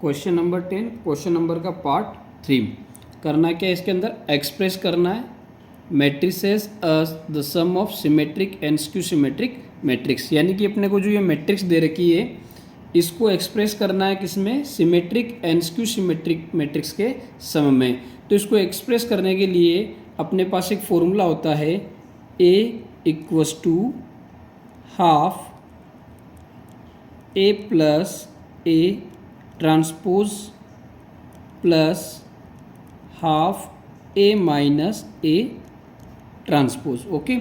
Question number 10 question number का part 3 करना क्या है इसके अंदर एक्सप्रेस करना है matrices the sum of symmetric and skew symmetric matrix, यानी कि अपने को जो ये मैट्रिक्स दे रखी है इसको एक्सप्रेस करना है किसमें, symmetric and skew symmetric matrix के सम में। तो इसको एक्सप्रेस करने के लिए अपने पास एक फॉर्मूला होता है A equals to half A plus A transpose plus half A minus A transpose. Okay,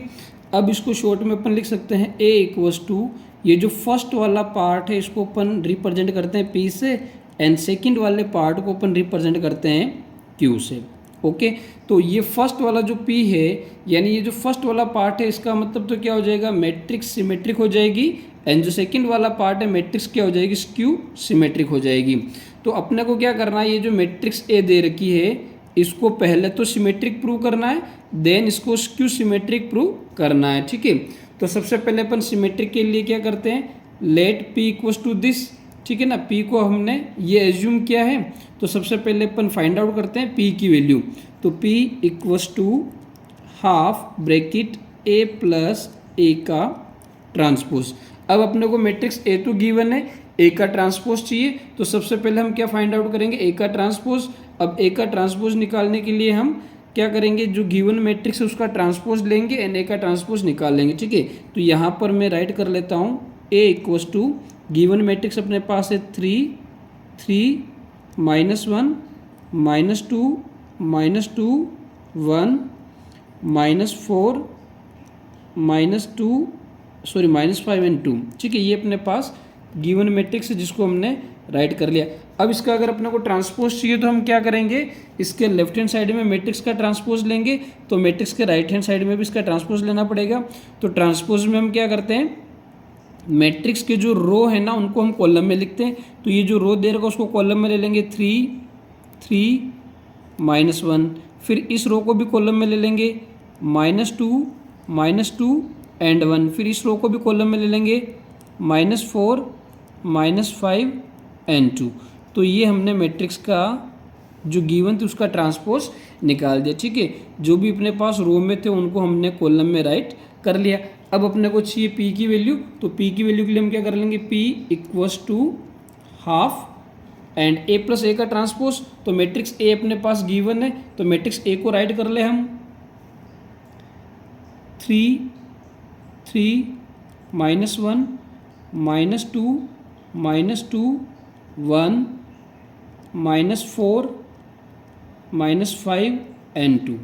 अब इसको शॉर्ट में अपन लिख सकते हैं A इक्वस टू, ये जो फर्स्ट वाला पार्ट है इसको अपन रिप्रेजेंट करते हैं P से एंड सेकंड वाले पार्ट को अपन रिप्रेजेंट करते हैं Q से। ओके, तो ये फर्स्ट वाला जो P है यानी ये जो फर्स्ट वाला पार्ट है इसका मतलब तो क्या हो जाएगा, मैट्रिक्स सिमेट्रिक हो जाएगी एंड जो सेकंड वाला पार्ट है मैट्रिक्स क्या हो जाएगी, स्क्यू सिमेट्रिक हो जाएगी। तो अपने को क्या करना है, ये जो मैट्रिक्स ए दे रखी है इसको पहले तो सिमेट्रिक प्रूव करना है देन इसको स्क्यू सिमेट्रिक प्रूव करना है। ठीक है, तो सबसे पहले अपन सिमेट्रिक के लिए क्या करते हैं, let P equals to this. ठीक है ना, P को हमने ये एज्यूम किया है तो सबसे पहले अपन फाइंड आउट करते हैं P की वैल्यू। तो P equals to half bracket A plus A का ट्रांसपोज। अब अपने को मैट्रिक्स A तो गिवन है, A का ट्रांसपोज चाहिए तो सबसे पहले हम क्या फाइंड आउट करेंगे, A का ट्रांसपोज। अब A का ट्रांसपोज निकालने के लिए हम क्या करेंगे, जो गिवन मैट्रिक्स है उसका ट्रांसपोज लेंगे एंड A का ट्रांसपोज निकाल लेंगे। ठीक है, तो यहाँ पर मैं राइट कर लेता हूँ A equals to given matrix अपने पास है 3 3 minus 1 minus 2 minus 2 1 minus 4 minus 2 sorry minus 5 and 2। ठीक है, ये अपने पास गिवन मैट्रिक्स है जिसको हमने राइट कर लिया। अब इसका अगर अपने को ट्रांसपोज चाहिए तो हम क्या करेंगे, इसके लेफ्ट हैंड साइड में मैट्रिक्स का ट्रांसपोज लेंगे तो मैट्रिक्स के राइट हैंड साइड में भी इसका ट्रांसपोज लेना पड़ेगा। तो ट्रांसपोज में हम क्या करते हैं, मैट्रिक्स के जो रो है ना उनको हम कॉलम में लिखते हैं। तो ये जो रो दे रखा उसको कॉलम में ले लेंगे 3 3 माइनस 1, फिर इस रो को भी कॉलम में ले लेंगे -2 एंड 1, फिर इस रो को भी कॉलम में ले लेंगे -4 -5 एंड 2। तो ये हमने मैट्रिक्स का जो गिवन थे उसका ट्रांसपोज निकाल दिया। ठीक है, जो भी अपने पास रो में थे उनको हमने कॉलम में राइट कर लिया। अब अपने को चाहिए P की वैल्यू, तो P की वैल्यू के लिए हम क्या कर लेंगे, P equals to half and A plus A का ट्रांसपोज। तो मैट्रिक्स A अपने पास गिवन है तो मैट्रिक्स A को राइट कर ले हम 3 3 minus 1 minus 2 1 minus 4 minus 5 and 2।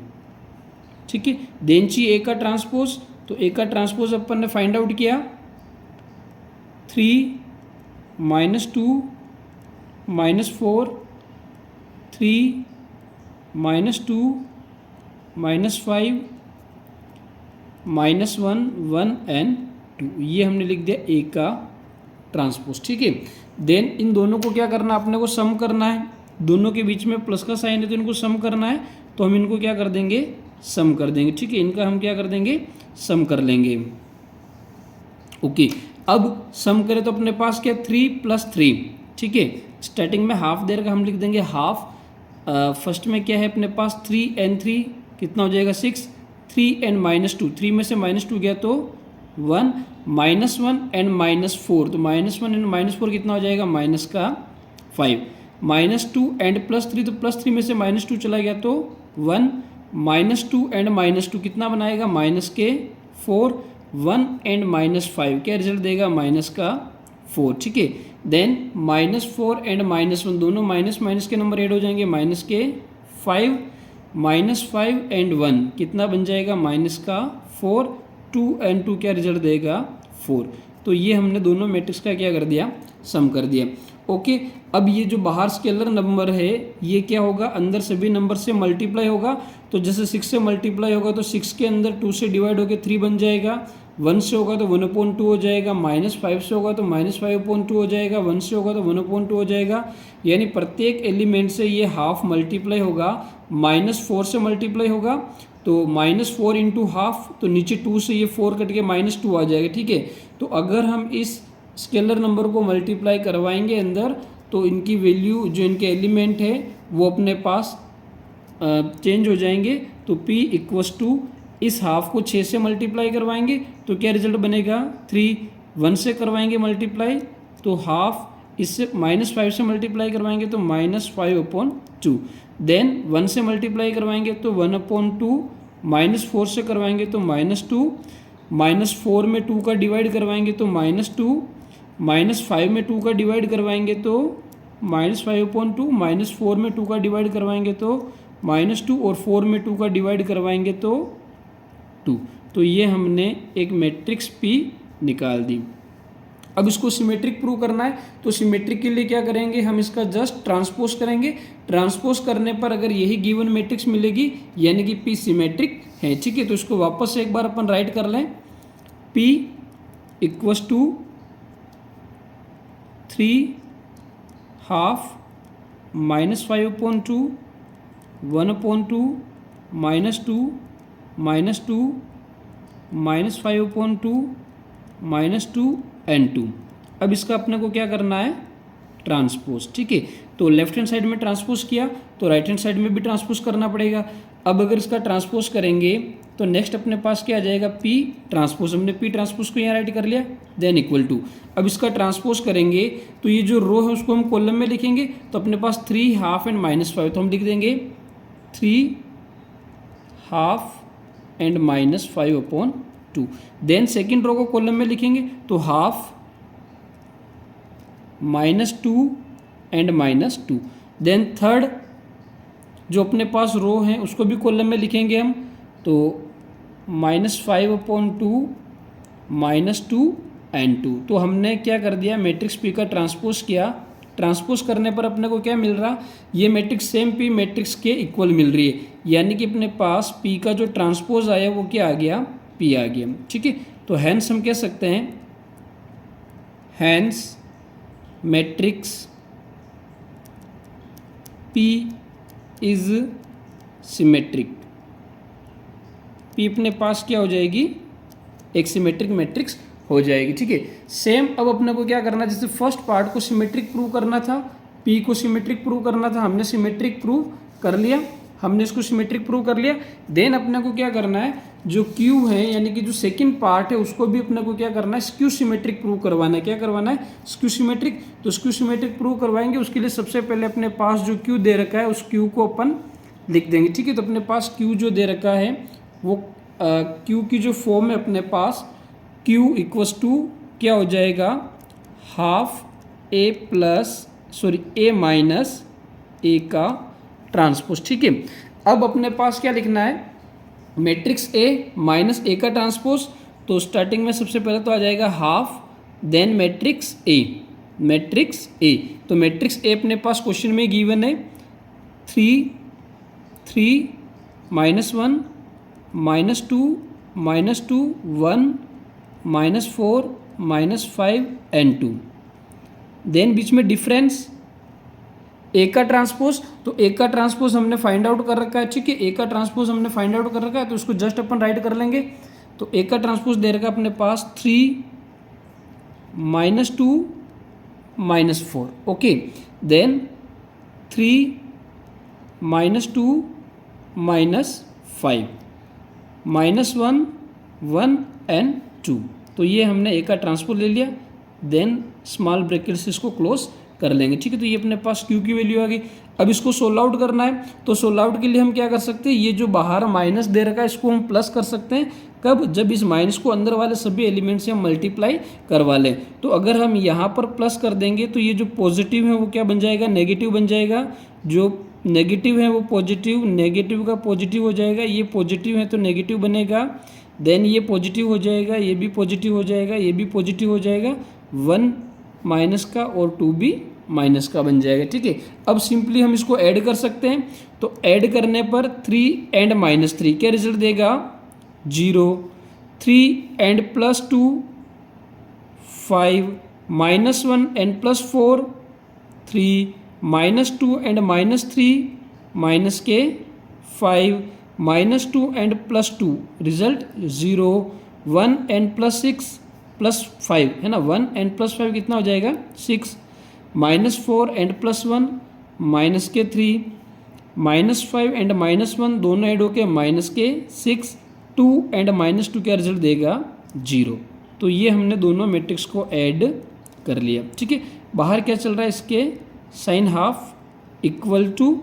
ठीक है, देन चाहिए A का ट्रांसपोज। तो A का ट्रांसपोज अपन ने फाइंड आउट किया 3 minus 2 minus 4 3 minus 2 minus 5 -1 1 and 2, ये हमने लिख दिया A का ट्रांसपोज। ठीक है, देन इन दोनों को क्या करना, अपने को सम करना है। दोनों के बीच में प्लस का साइन है तो इनको सम करना है, तो हम इनको क्या कर देंगे, सम कर देंगे। ठीक है, इनका हम क्या कर देंगे, सम कर लेंगे। ओके, अब सम करें तो अपने पास क्या 3 + 3। ठीक है, स्टार्टिंग में हाफ दे रखा हम लिख देंगे हाफ। फर्स्ट में क्या है अपने पास 3 एंड 3 कितना हो जाएगा 6, 3 एंड -2, 3 में से -2 गया तो 1 -1 एंड -4, तो -1 एंड -4 कितना हो जाएगा, -5 -2 एंड +3, तो +3 में से -2 चला गया तो 1 -2 एंड -2 कितना बनाएगा, -4 1 एंड -5 क्या रिजल्ट देगा, -4। ठीक है, देन -4 एंड -1 दोनों माइनस के नंबर ऐड हो जाएंगे, -5 -5 एंड 1 कितना बन जाएगा, -4 2 एंड 2 क्या रिजल्ट देगा 4। तो ये हमने दोनों मैट्रिक्स का क्या कर दिया, सम कर दिया। ओके, अब ये जो बाहर स्केलर नंबर है ये क्या होगा, अंदर सभी नंबर से मल्टीप्लाई होगा। तो जैसे 6 से मल्टीप्लाई होगा तो 6 के अंदर 2 से डिवाइड होकर 3 बन जाएगा, 1 से होगा तो 1/2 हो जाएगा, -5 से होगा तो -5/2 हो जाएगा, 1 से होगा तो 1/2 हो जाएगा। यानी प्रत्येक एलिमेंट से ये हाफ मल्टीप्लाई होगा, -4 से मल्टीप्लाई होगा तो -4 इंटू हाफ, तो नीचे 2 से ये 4 कट के -2 आ जाएगा। ठीक है, तो अगर हम इस स्केलर नंबर को मल्टीप्लाई करवाएंगे अंदर तो इनकी वैल्यू जो इनके एलिमेंट है वो अपने पास चेंज हो जाएंगे। तो p इक्वस टू इस हाफ को 6 से मल्टीप्लाई करवाएंगे तो क्या रिजल्ट बनेगा 3, 1 से करवाएंगे मल्टीप्लाई तो हाफ, इससे -5 से मल्टीप्लाई करवाएंगे तो -5/2, देन 1 से मल्टीप्लाई करवाएंगे तो 1/2, -4 से करवाएंगे तो -2, -4 में 2 का डिवाइड करवाएंगे तो -2, -5 में 2 का डिवाइड करवाएंगे तो -5/2, -4 में 2 का डिवाइड करवाएंगे तो -2 और 4 में 2 का डिवाइड करवाएंगे तो 2। तो ये हमने एक मैट्रिक्स P निकाल दी। अब इसको सिमेट्रिक प्रूव करना है तो सिमेट्रिक के लिए क्या करेंगे, हम इसका जस्ट ट्रांसपोज करेंगे। ट्रांसपोज करने पर अगर यही गिवन मैट्रिक्स मिलेगी यानी कि P सिमेट्रिक है। ठीक है, तो इसको वापस से एक बार अपन राइट कर लें। P equals to 3 half -5/2, 1/2, -2, -2, -5/2, -2 and 2। अब इसका अपने को क्या करना है, ट्रांसपोज। ठीक है, तो लेफ्ट हैंड साइड में ट्रांसपोज किया तो राइट हैंड साइड में भी ट्रांसपोज करना पड़ेगा। अब अगर इसका ट्रांसपोज करेंगे तो नेक्स्ट अपने पास क्या आ जाएगा, P ट्रांसपोज। हमने P ट्रांसपोज को यहाँ राइट कर लिया, देन इक्वल टू। अब इसका ट्रांसपोज करेंगे तो ये जो रो है उसको हम कॉलम में लिखेंगे तो अपने पास 3 हाफ एंड -5, तो हम लिख देंगे 3 half and -5/2। Then second row को कॉलम में लिखेंगे तो हाफ -2 एंड -2। देन थर्ड जो अपने पास रो है उसको भी कॉलम में लिखेंगे हम तो -5/2, -2 एंड 2। तो हमने क्या कर दिया, मैट्रिक्स P का ट्रांसपोज किया। ट्रांसपोज करने पर अपने को क्या मिल रहा, ये मैट्रिक्स सेम P मैट्रिक्स के इक्वल मिल रही है, यानी कि अपने पास P का जो ट्रांसपोज आया वो क्या आ गया, P आ गया। ठीक है, तो हैंस हम कह सकते हैं, hence matrix P is symmetric. P अपने पास क्या हो जाएगी, एक सिमेट्रिक मैट्रिक्स हो जाएगी। ठीक है, सेम अब अपने को क्या करना, जैसे फर्स्ट पार्ट को सिमेट्रिक प्रूव करना था, P को सिमेट्रिक प्रूव करना था, हमने सिमेट्रिक प्रूव कर लिया, हमने इसको सिमेट्रिक प्रूव कर लिया। देन अपने को क्या करना है, जो Q है यानी कि जो सेकंड पार्ट है उसको भी अपने को क्या करना है, स्क्यू सिमेट्रिक प्रूव करवाना है। क्या करवाना है, स्क्यू सिमेट्रिक। तो स्क्यू सिमेट्रिक प्रूव करवाएंगे, उसके लिए सबसे पहले अपने पास जो Q दे रखा है उस Q को अपन लिख देंगे। ठीक है, तो अपने पास Q जो दे रखा है वो Q की जो फॉर्म है अपने पास Q इक्वस टू क्या हो जाएगा, हाफ A माइनस A का ट्रांसपोज। ठीक है, अब अपने पास क्या लिखना है, मैट्रिक्स A माइनस A का ट्रांसपोज। तो स्टार्टिंग में सबसे पहले तो आ जाएगा half, then matrix A, matrix A। तो मैट्रिक्स A अपने पास क्वेश्चन में गिवन है 3, 3, -1, -2, -2, 1, -4, -5 एंड 2। देन बीच में डिफरेंस A का ट्रांसपोज, तो A का ट्रांसपोज हमने फाइंड आउट कर रखा है। ठीक है, A का ट्रांसपोज हमने फाइंड आउट कर रखा है तो उसको जस्ट अपन राइट कर लेंगे। तो A का ट्रांसपोज दे रखा है अपने पास 3, -2, -4। Okay, then 3, -2, -5, -1, 1 and 2। तो ये हमने A का ट्रांसपोज ले लिया, देन स्मॉल ब्रैकेट से इसको क्लोज कर लेंगे। ठीक है, तो ये अपने पास Q की वैल्यू आ गई। अब इसको सोल्व आउट करना है तो सोल्व आउट के लिए हम क्या कर सकते हैं, ये जो बाहर माइनस दे रखा है इसको हम प्लस कर सकते हैं। कब, जब इस माइनस को अंदर वाले सभी एलिमेंट से हम मल्टीप्लाई करवा लें। तो अगर हम यहाँ पर प्लस कर देंगे तो ये जो पॉजिटिव है वो क्या बन जाएगा, नेगेटिव बन जाएगा। जो नेगेटिव है वो पॉजिटिव, नेगेटिव का पॉजिटिव हो जाएगा, ये पॉजिटिव है तो नेगेटिव बनेगा। देन ये पॉजिटिव हो जाएगा, ये भी पॉजिटिव हो जाएगा, ये भी पॉजिटिव हो जाएगा, 1 माइनस का और 2 भी माइनस का बन जाएगा। ठीक है, अब सिंपली हम इसको ऐड कर सकते हैं। तो ऐड करने पर 3 एंड -3 क्या रिजल्ट देगा, 0। 3 and +2 5, -1 and +4 3, -2 and -3 -5, -2 and +2 result 0, 1 and +6 +5 है ना, 1 एंड +5 कितना हो जाएगा, 6, -4 एंड +1 माइनस के 3, -5 एंड -1 दोनों ऐड होके माइनस के 6, 2 एंड -2 क्या रिजल्ट देगा 0। तो ये हमने दोनों मैट्रिक्स को ऐड कर लिया। ठीक है, बाहर क्या चल रहा है इसके sign half equal to,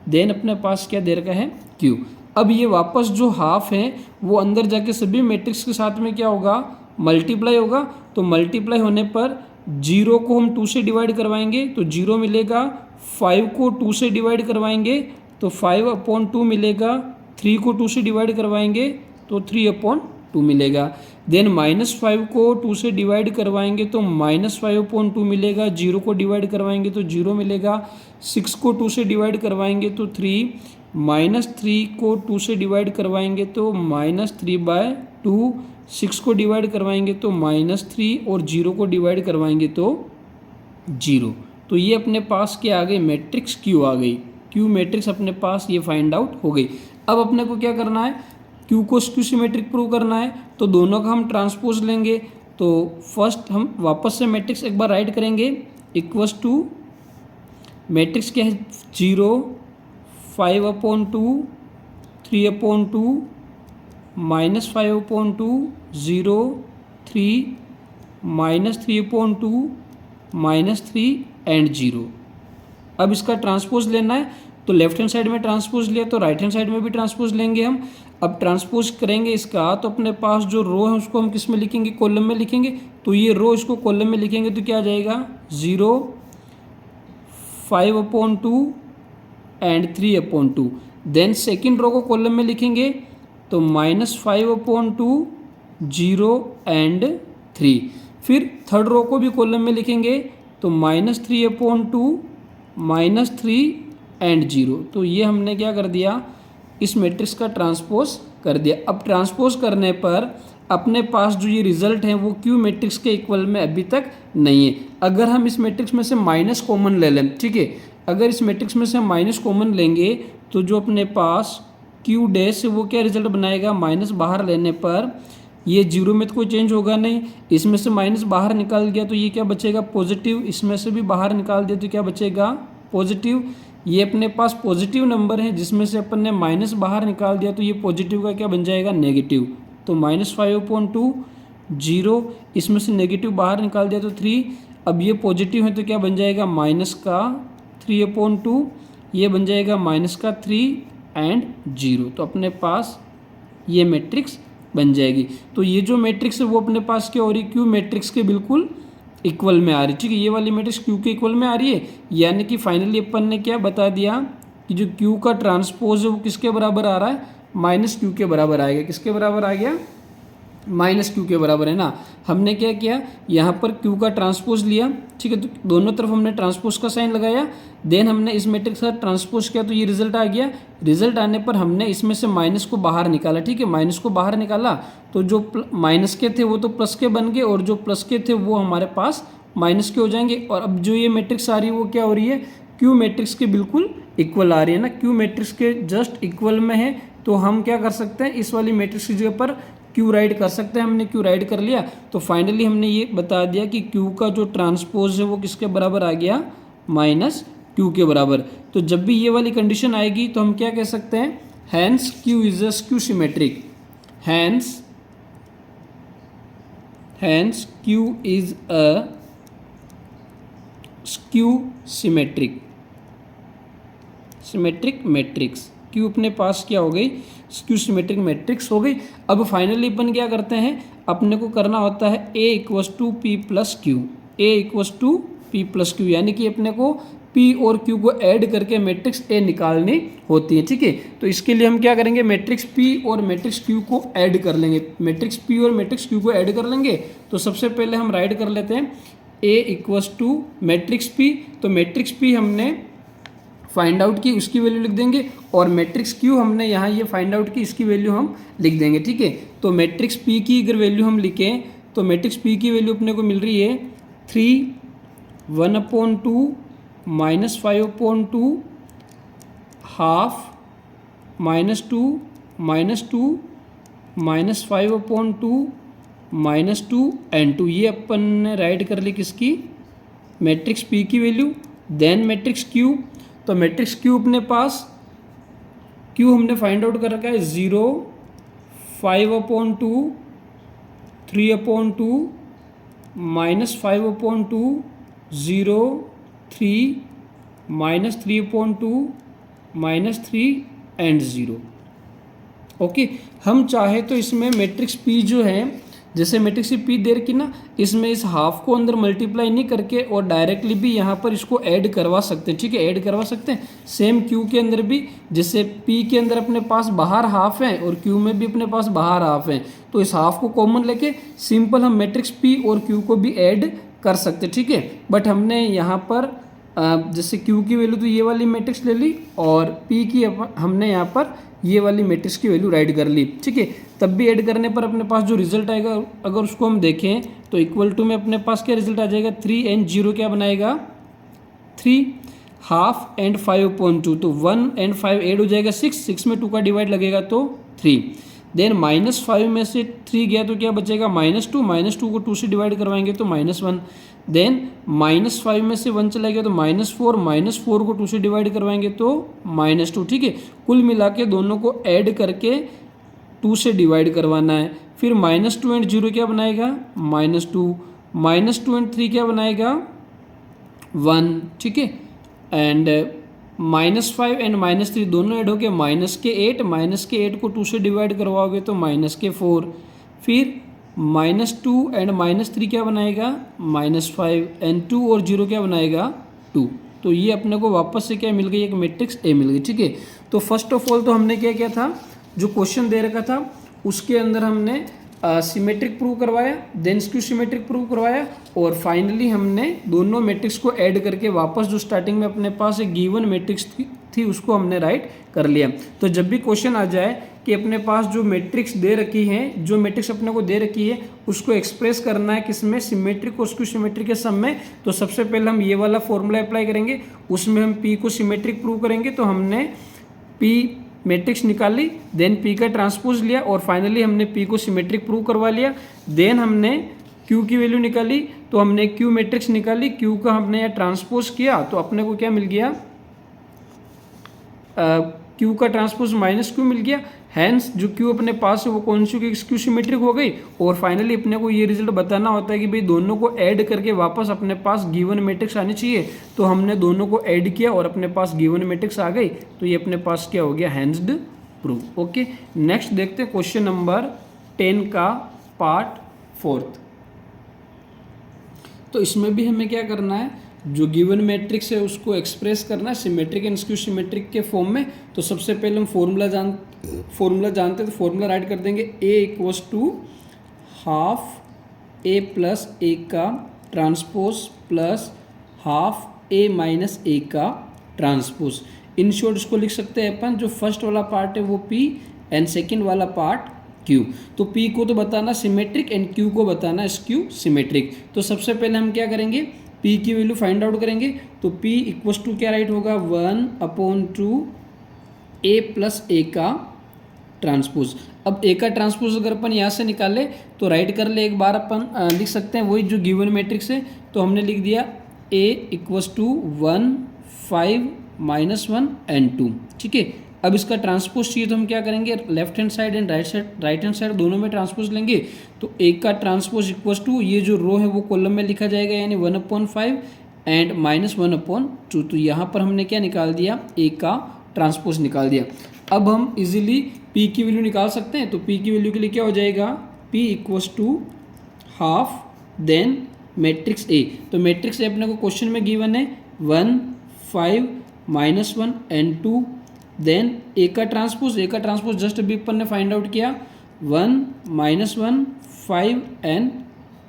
then अपने पास क्या दे रखा है Q। अब ये वापस जो हाफ है वो अंदर जाके सभी मैट्रिक्स के साथ में क्या होगा मल्टीप्लाई होगा। तो मल्टीप्लाई होने पर 0 को हम 2 से डिवाइड करवाएंगे तो 0 मिलेगा, 5 को 2 से डिवाइड करवाएंगे तो 5/2 मिलेगा, 3 को 2 से डिवाइड करवाएंगे तो 3/2 मिलेगा। देन -5 को 2 से डिवाइड करवाएंगे तो -5/2 मिलेगा, 0 को डिवाइड करवाएंगे तो 0 मिलेगा, 6 को 2 से डिवाइड करवाएंगे तो 3, -3 को 2 से डिवाइड करवाएंगे तो -3/2, 6 को डिवाइड करवाएंगे तो -3 और 0 को डिवाइड करवाएंगे तो 0। तो ये अपने पास क्या आ गई मैट्रिक्स Q आ गई। Q मैट्रिक्स अपने पास ये फाइंड आउट हो गई। अब अपने को क्या करना है Q को स्क्यू सिमेट्रिक प्रूव करना है तो दोनों का हम ट्रांसपोज लेंगे। तो फर्स्ट हम वापस से मैट्रिक्स एक बार राइट करेंगे, इक्वल्स टू मैट्रिक्स क्या है 0, 5/2, 3/2, -5/2, 0, 3, -3/2, -3 एंड 0। अब इसका ट्रांसपोज लेना है तो लेफ्ट हैंड साइड में ट्रांसपोज लिया तो राइट हैंड साइड में भी ट्रांसपोज लेंगे हम। अब ट्रांसपोज करेंगे इसका तो अपने पास जो रो है उसको हम किस में लिखेंगे कॉलम में लिखेंगे। तो ये रो इसको कॉलम में लिखेंगे तो क्या आ जाएगा 0, 5/2 एंड 3/2। देन सेकेंड रो को कॉलम में लिखेंगे तो -5/2, 0 एंड 3। फिर थर्ड रो को भी कॉलम में लिखेंगे तो -3/2, -3 एंड 0। तो ये हमने क्या कर दिया इस मैट्रिक्स का ट्रांसपोज कर दिया। अब ट्रांसपोज करने पर अपने पास जो ये रिजल्ट है वो Q मैट्रिक्स के इक्वल में अभी तक नहीं है। अगर हम इस मैट्रिक्स में से माइनस कॉमन ले लें, ठीक है, अगर इस मैट्रिक्स में से हम माइनस कॉमन लेंगे तो जो अपने पास Q डैश है वो क्या रिजल्ट बनाएगा माइनस बाहर लेने पर ये 0 में तो कोई चेंज होगा नहीं, इसमें से माइनस बाहर निकाल गया तो ये क्या बचेगा पॉजिटिव, इसमें से भी बाहर निकाल दिया तो क्या बचेगा पॉजिटिव। ये अपने पास पॉजिटिव नंबर है जिसमें से अपन ने माइनस बाहर निकाल दिया तो ये पॉजिटिव का क्या बन जाएगा नेगेटिव। तो -5/2, 0, इसमें से नेगेटिव बाहर निकाल दिया तो 3। अब ये पॉजिटिव है तो क्या बन जाएगा माइनस का 3/2, ये बन जाएगा माइनस का 3 एंड 0। तो अपने पास ये मैट्रिक्स बन जाएगी। तो ये जो मैट्रिक्स है वो अपने पास क्या हो रही Q मैट्रिक्स के बिल्कुल इक्वल में आ रही। ठीक है, ये वाली मैट्रिक्स Q के इक्वल में आ रही है। यानी कि फाइनली अपन ने क्या बता दिया कि जो Q का ट्रांसपोज है वो किसके बराबर आ रहा है -Q के बराबर आएगा। किसके बराबर आ गया -Q के बराबर है ना। हमने क्या किया यहाँ पर Q का ट्रांसपोज लिया, ठीक है, तो दोनों तरफ हमने ट्रांसपोज का साइन लगाया। देन हमने इस मैट्रिक्स का ट्रांसपोज किया तो ये रिजल्ट आ गया। रिजल्ट आने पर हमने इसमें से माइनस को बाहर निकाला। ठीक है, माइनस को बाहर निकाला तो जो माइनस के थे वो तो प्लस के बन गए और जो प्लस के थे वो हमारे पास माइनस के हो जाएंगे। और अब जो ये मैट्रिक्स आ रही है वो क्या हो रही है Q मैट्रिक्स के बिल्कुल इक्वल आ रही है ना। Q मैट्रिक्स के जस्ट इक्वल में है तो हम क्या कर सकते हैं इस वाली मैट्रिक्स की जगह पर Q राइट कर सकते हैं। हमने Q राइट कर लिया तो फाइनली हमने ये बता दिया कि Q का जो ट्रांसपोज है वो किसके बराबर आ गया -Q के बराबर। तो जब भी ये वाली कंडीशन आएगी तो हम क्या कह सकते हैं hence Q is a skew symmetric. Hence Q is a skew symmetric matrix. Q अपने पास क्या हो गई स्क्यू सिमेट्रिक मैट्रिक्स हो गई। अब फाइनली अपन क्या करते हैं अपने को करना होता है A = P + Q। A = P + Q यानी कि अपने को P और Q को ऐड करके मैट्रिक्स A निकालनी होती है। ठीक है, तो इसके लिए हम क्या करेंगे मैट्रिक्स P और मैट्रिक्स Q को ऐड कर लेंगे। मैट्रिक्स P और मैट्रिक्स Q को ऐड कर लेंगे तो सबसे पहले हम राइट कर लेते हैं A = मैट्रिक्स P। तो मैट्रिक्स P हमने फाइंड आउट की उसकी वैल्यू लिख देंगे और मैट्रिक्स Q हमने यहाँ ये फाइंड आउट की इसकी वैल्यू हम लिख देंगे। ठीक है, तो मैट्रिक्स P की अगर वैल्यू हम लिखें तो मैट्रिक्स P की वैल्यू अपने को मिल रही है 3, 1/2, -5/2, हाफ, -2, -2, -5/2, -2 एंड 2। ये अपन ने राइट कर ली किसकी मैट्रिक्स पी की वैल्यू, देन मैट्रिक्स क्यू। तो मैट्रिक्स क्यू अपने पास, क्यू हमने फाइंड आउट कर रखा है 0, 5/2, 3/2, -5/2, 0, 3, -3/2, -3 एंड 0। ओके, हम चाहे तो इसमें मैट्रिक्स पी जो है, जैसे मैट्रिक्स पी दे रखी ना, इसमें इस हाफ को अंदर मल्टीप्लाई नहीं करके और डायरेक्टली भी यहाँ पर इसको ऐड करवा सकते हैं। ठीक है, ऐड करवा सकते हैं। सेम क्यू के अंदर भी, जैसे पी के अंदर अपने पास बाहर हाफ है और क्यू में भी अपने पास बाहर हाफ है, तो इस हाफ को कॉमन लेके सिंपल हम मैट्रिक्स पी और क्यू को भी ऐड कर सकते हैं। ठीक है, बट हमने यहाँ पर जैसे क्यू की वैल्यू तो ये वाली मैट्रिक्स ले ली और पी की हमने यहाँ पर ये वाली मैट्रिक्स की वैल्यू राइट कर ली। ठीक है, तब भी ऐड करने पर अपने पास जो रिजल्ट आएगा, अगर उसको हम देखें तो इक्वल टू में अपने पास क्या रिजल्ट आ जाएगा, 3 एंड 0 क्या बनाएगा, 3, हाफ एंड 5/2, तो 1 एंड 5 ऐड हो जाएगा 6 में 2 का डिवाइड लगेगा तो 3। देन -5 में से 3 गया तो क्या बचेगा, -2 को 2 से डिवाइड करवाएंगे तो -1। देन -5 में से 1 चला गया तो -4 को 2 से डिवाइड करवाएंगे तो -2। ठीक है, कुल मिला के दोनों को ऐड करके 2 से डिवाइड करवाना है। फिर -2 एंड 0 क्या बनाएगा, -2, -2 एंड 3 क्या बनाएगा, 1। ठीक है, एंड -5 एंड -3 दोनों ऐड हो गए -8 को 2 से डिवाइड करवाओगे तो -4। फिर -2 एंड -3 क्या बनाएगा, -5 एंड 2 और 0 क्या बनाएगा, 2। तो ये अपने को वापस से क्या मिल गई, एक मैट्रिक्स ए मिल गई। ठीक है, तो फर्स्ट ऑफ ऑल तो हमने क्या किया था, जो क्वेश्चन दे रखा था उसके अंदर हमने सिमेट्रिक प्रूव करवाया, देन स्क्यू सिमेट्रिक प्रूव करवाया, और फाइनली हमने दोनों मैट्रिक्स को ऐड करके वापस जो स्टार्टिंग में अपने पास एक गिवन मैट्रिक्स थी उसको हमने राइट कर लिया। तो जब भी क्वेश्चन आ जाए कि अपने पास जो मैट्रिक्स दे रखी है, जो मैट्रिक्स अपने को दे रखी है उसको एक्सप्रेस करना है किसमें, सिमेट्रिक और स्क्यू सिमेट्रिक के सम में, तो सबसे पहले हम ये वाला फॉर्मूला अप्लाई करेंगे, उसमें हम पी को सिमेट्रिक प्रूव करेंगे। तो हमने पी मैट्रिक्स निकाली, देन पी का ट्रांसपोज लिया और फाइनली हमने पी को सिमेट्रिक प्रूव करवा लिया। देन हमने क्यू की वैल्यू निकाली, तो हमने क्यू मैट्रिक्स निकाली, क्यू का हमने यहाँ ट्रांसपोज किया तो अपने को क्या मिल गया, क्यू का ट्रांसपोज -q मिल गया। हैंस जो क्यू अपने पास है वो कौन सी क्यू सिमेट्रिक हो गई। और फाइनली अपने को ये रिजल्ट बताना होता है कि भाई दोनों को ऐड करके वापस अपने पास गिवन मैट्रिक्स आनी चाहिए, तो हमने दोनों को ऐड किया और अपने पास गिवन मैट्रिक्स आ गई, तो ये अपने पास क्या हो गया, हैंस्ड प्रूफ। ओके, नेक्स्ट देखते हैं क्वेश्चन नंबर 10 का पार्ट 4। तो इसमें भी हमें क्या करना है, जो गिवन मैट्रिक्स है उसको एक्सप्रेस करना है सिमेट्रिक एंड स्क्यू सिमेट्रिक के फॉर्म में। तो सबसे पहले हम फॉर्मूला जानते हैं, तो फॉर्मूला राइट कर देंगे, A = ½ A + A का ट्रांसपोज प्लस ½ A - A का ट्रांसपोज। इन शॉर्ट इसको लिख सकते हैं अपन, जो फर्स्ट वाला पार्ट है वो P एंड सेकेंड वाला पार्ट Q। तो P को तो बताना सिमेट्रिक एंड Q को बताना स्क्यू सिमेट्रिक। तो सबसे पहले हम क्या करेंगे, P की वैल्यू फाइंड आउट करेंगे। तो P = क्या राइट होगा, 1/2 A + A का ट्रांसपोज। अब A का ट्रांसपोज अगर अपन यहाँ से निकाले तो राइट कर ले, एक बार अपन लिख सकते हैं वही जो गिवन मैट्रिक्स है। तो हमने लिख दिया A = 1, 5, -1 एंड 2। ठीक है, अब इसका ट्रांसपोज चाहिए तो हम क्या करेंगे, left hand side and right hand side दोनों में ट्रांसपोज लेंगे। तो A का ट्रांसपोज = ये जो रो है वो कॉलम में लिखा जाएगा, यानी 1/5 एंड -1/2। तो यहाँ पर हमने क्या निकाल दिया, A का ट्रांसपोज निकाल दिया। अब हम इजीली P की वैल्यू निकाल सकते हैं। तो P की वैल्यू के लिए क्या हो जाएगा, P = ½ देन मैट्रिक्स A। तो मैट्रिक्स A अपने को क्वेश्चन में गिवन है 1, 5, -1 एंड 2। देन A का ट्रांसपोज जस्ट अभी अपन ने फाइंड आउट किया, 1, -1, 5 एंड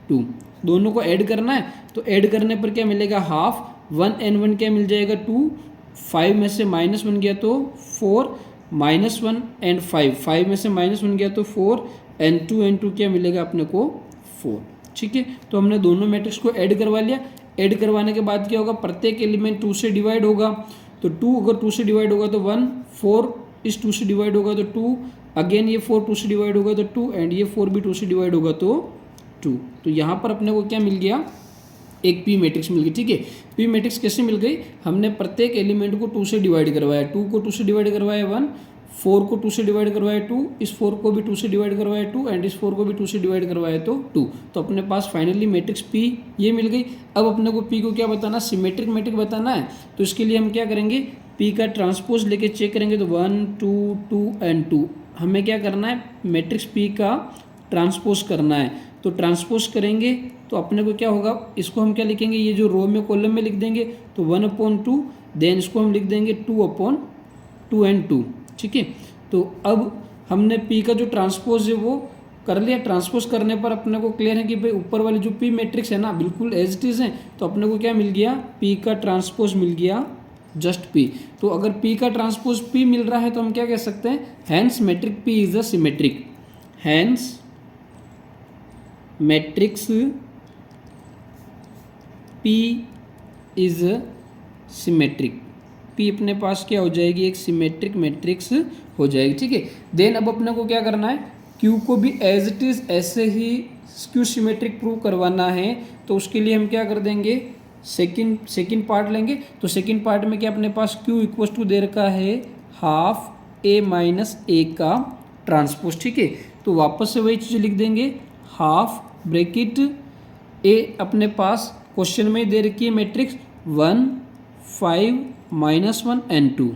2। दोनों को ऐड करना है, तो ऐड करने पर क्या मिलेगा, ½ 1 एंड 1 क्या मिल जाएगा, 2, 5 में से -1 गया तो 4, -1 एंड 5 में से -1 गया तो 4 एंड 2 एंड 2 क्या मिलेगा अपने को, 4। ठीक है, तो हमने दोनों मैट्रिक्स को ऐड करवा लिया। ऐड करवाने के बाद क्या होगा, प्रत्येक एलिमेंट 2 से डिवाइड होगा। तो 2 अगर 2 से डिवाइड होगा तो 1, 4 इस 2 से डिवाइड होगा तो 2, अगेन ये 4 2 से डिवाइड होगा तो 2 एंड ये 4 भी 2 से डिवाइड होगा तो 2। तो यहाँ पर अपने को क्या मिल गया, एक पी मैट्रिक्स मिल गई। ठीक है, पी मैट्रिक्स कैसे मिल गई, हमने प्रत्येक एलिमेंट को 2 से डिवाइड करवाया, 2 को 2 से डिवाइड करवाया 1, 4 को 2 से डिवाइड करवाया 2, इस 4 को भी 2 से डिवाइड करवाया 2 एंड इस 4 को भी 2 से डिवाइड करवाया तो 2। तो अपने पास फाइनली मैट्रिक्स पी ये मिल गई। अब अपने को पी को क्या बताना, सिमेट्रिक मैट्रिक्स बताना है। तो इसके लिए हम क्या करेंगे, पी का ट्रांसपोज लेके चेक करेंगे। तो 1 2 2 एंड 2 हमें क्या करना है, मैट्रिक्स पी का ट्रांसपोज करना है। तो ट्रांसपोज करेंगे तो अपने को क्या होगा, इसको हम क्या लिखेंगे, ये जो रो में कॉलम में लिख देंगे तो 1/2, देन इसको हम लिख देंगे 2/2 एंड 2। ठीक है, तो अब हमने पी का जो ट्रांसपोज है वो कर लिया। ट्रांसपोज करने पर अपने को क्लियर है कि भाई ऊपर वाली जो पी मैट्रिक्स है ना बिल्कुल एज इट इज है, तो अपने को क्या मिल गया, पी का ट्रांसपोज मिल गया, जस्ट पी। तो अगर पी का ट्रांसपोज पी मिल रहा है तो हम क्या कह सकते हैं, hence matrix P is a symmetric, hence matrix P is symmetric. P अपने पास क्या हो जाएगी, एक सिमेट्रिक मैट्रिक्स हो जाएगी। ठीक है, देन अब अपने को क्या करना है, क्यू को भी एज इट इज ऐसे ही क्यू सिमेट्रिक प्रूव करवाना है। तो उसके लिए हम क्या कर देंगे, सेकंड पार्ट लेंगे। तो सेकंड पार्ट में क्या अपने पास क्यू इक्वल टू दे रखा है हाफ ए माइनस ए का ट्रांसपोज। ठीक है, तो वापस से वही चीज़ लिख देंगे, हाफ ब्रैकेट ए अपने पास क्वेश्चन में दे रखी है मैट्रिक्स 1 5 -1 एंड 2।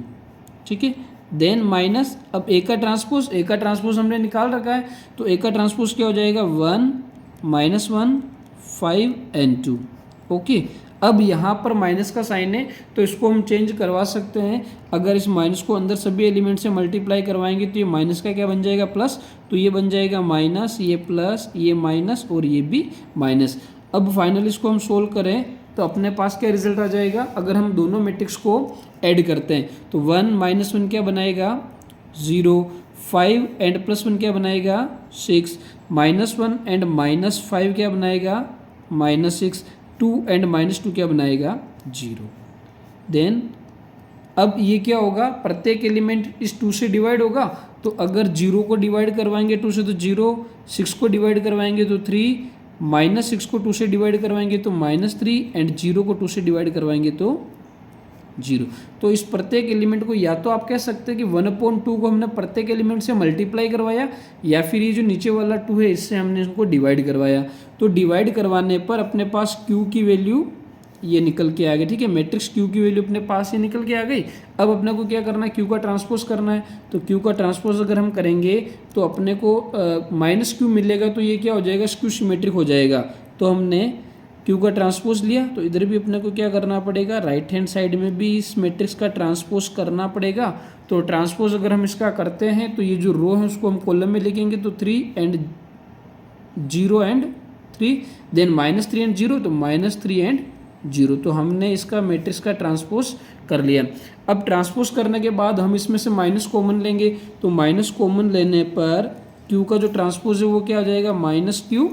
ठीक है, देन माइनस, अब ए का ट्रांसपोज हमने निकाल रखा है, तो ए का ट्रांसपोज क्या हो जाएगा 1 -1 5 एंड 2। ओके, अब यहाँ पर माइनस का साइन है तो इसको हम चेंज करवा सकते हैं। अगर इस माइनस को अंदर सभी एलिमेंट से मल्टीप्लाई करवाएंगे तो ये माइनस का क्या बन जाएगा, प्लस। तो ये बन जाएगा माइनस, ये प्लस, ये माइनस और ये भी माइनस। अब फाइनली इसको हम सोल्व करें तो अपने पास क्या रिजल्ट आ जाएगा, अगर हम दोनों मैट्रिक्स को ऐड करते हैं तो 1 -1 क्या बनाएगा 0, 5 एंड +1 क्या बनाएगा 6, -1 एंड -5 क्या बनाएगा -6, 2 एंड -2 क्या बनाएगा 0। देन अब ये क्या होगा, प्रत्येक एलिमेंट इस 2 से डिवाइड होगा। तो अगर 0 को डिवाइड करवाएंगे 2 से तो 0, 6 को डिवाइड करवाएंगे तो 3, -6 को 2 से डिवाइड करवाएंगे तो -3 एंड 0 को 2 से डिवाइड करवाएंगे तो 0। तो इस प्रत्येक एलिमेंट को या तो आप कह सकते हैं कि 1/2 को हमने प्रत्येक एलिमेंट से मल्टीप्लाई करवाया, या फिर ये जो नीचे वाला 2 है इससे हमने इसको डिवाइड करवाया। तो डिवाइड करवाने पर अपने पास Q की वैल्यू ये निकल के आ गई। ठीक है, मैट्रिक्स Q की वैल्यू अपने पास ही निकल के आ गई। अब अपने को क्या करना है, Q का ट्रांसपोज करना है। तो Q का ट्रांसपोज अगर हम करेंगे तो अपने को -Q मिलेगा, तो ये क्या हो जाएगा, Q सिमेट्रिक हो जाएगा। तो हमने Q का ट्रांसपोज लिया, तो इधर भी अपने को क्या करना पड़ेगा, राइट हैंड साइड में भी इस मैट्रिक्स का ट्रांसपोज करना पड़ेगा। तो ट्रांसपोज अगर हम इसका करते हैं तो ये जो रो है उसको हम कॉलम में लिखेंगे, तो 3 एंड 0 एंड 3, देन -3 एंड 0, तो -3 एंड 0। तो हमने इसका मैट्रिक्स का ट्रांसपोज कर लिया। अब ट्रांसपोज करने के बाद हम इसमें से माइनस कॉमन लेंगे, तो माइनस कॉमन लेने पर Q का जो ट्रांसपोज है वो क्या आ जाएगा -Q।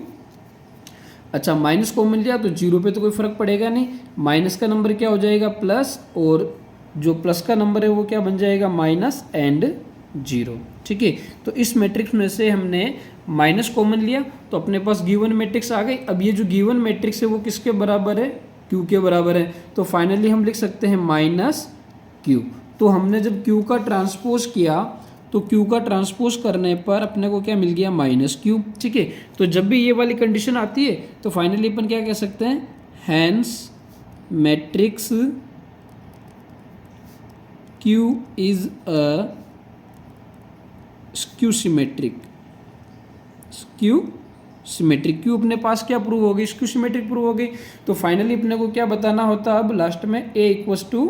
अच्छा, माइनस कॉमन लिया तो 0 पे तो कोई फर्क पड़ेगा नहीं, माइनस का नंबर क्या हो जाएगा प्लस, और जो प्लस का नंबर है वो क्या बन जाएगा माइनस एंड 0। ठीक है, तो इस मैट्रिक्स में से हमने माइनस कॉमन लिया तो अपने पास गिवन मैट्रिक्स आ गई। अब ये जो गिवन मैट्रिक्स है वो किसके बराबर है, Q के बराबर है। तो फाइनली हम लिख सकते हैं -Q। तो हमने जब Q का ट्रांसपोज किया तो Q का ट्रांसपोज करने पर अपने को क्या मिल गया -Q। ठीक है, तो जब भी ये वाली कंडीशन आती है तो फाइनली अपन क्या कह सकते हैं, hence matrix Q is a skew symmetric. Skew symmetric, Q अपने पास क्या प्रूव हो गई, स्क्यू सिमेट्रिक प्रूव हो गई। तो फाइनली अपने को क्या बताना होता है अब लास्ट में, A =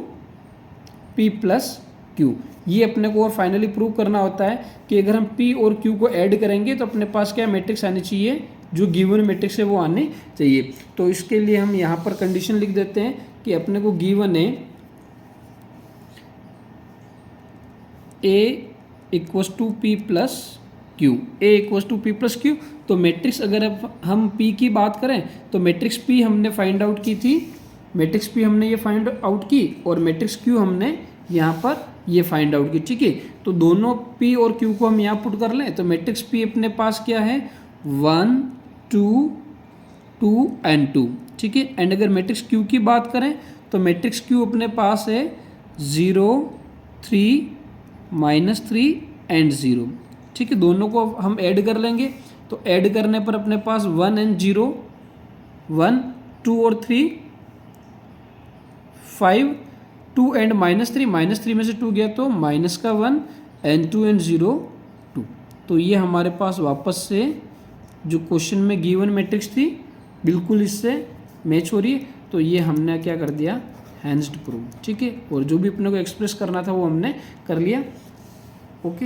P + Q। ये अपने को और फाइनली प्रूव करना होता है कि अगर हम P और Q को ऐड करेंगे तो अपने पास क्या मैट्रिक्स आनी चाहिए, जो गिवन मैट्रिक्स है वो आने चाहिए। तो इसके लिए हम यहाँ पर कंडीशन लिख देते हैं कि अपने को गिवन है A = P + Q, A = P + Q। तो मैट्रिक्स अगर अब हम P की बात करें तो मैट्रिक्स P हमने फाइंड आउट की थी, मैट्रिक्स P हमने ये फाइंड आउट की, और मैट्रिक्स Q हमने यहाँ पर ये फाइंड आउट की। ठीक है, तो दोनों P और Q को हम यहाँ पुट कर लें तो मैट्रिक्स P अपने पास क्या है 1 2 2 एंड 2, ठीक है। एंड अगर मैट्रिक्स क्यू की बात करें तो मैट्रिक्स क्यू अपने पास है 0 3 -3 एंड 0, ठीक है। दोनों को हम ऐड कर लेंगे तो ऐड करने पर अपने पास 1 एंड 0 1 2 और 3 5 2 एंड -3 में से 2 गया तो माइनस का 1 एंड 2 एंड 0 2। तो ये हमारे पास वापस से जो क्वेश्चन में गिवन मैट्रिक्स थी बिल्कुल इससे मैच हो रही है। तो ये हमने क्या कर दिया, हैंड्स प्रूव, ठीक है। और जो भी अपने को एक्सप्रेस करना था वो हमने कर लिया। ओके।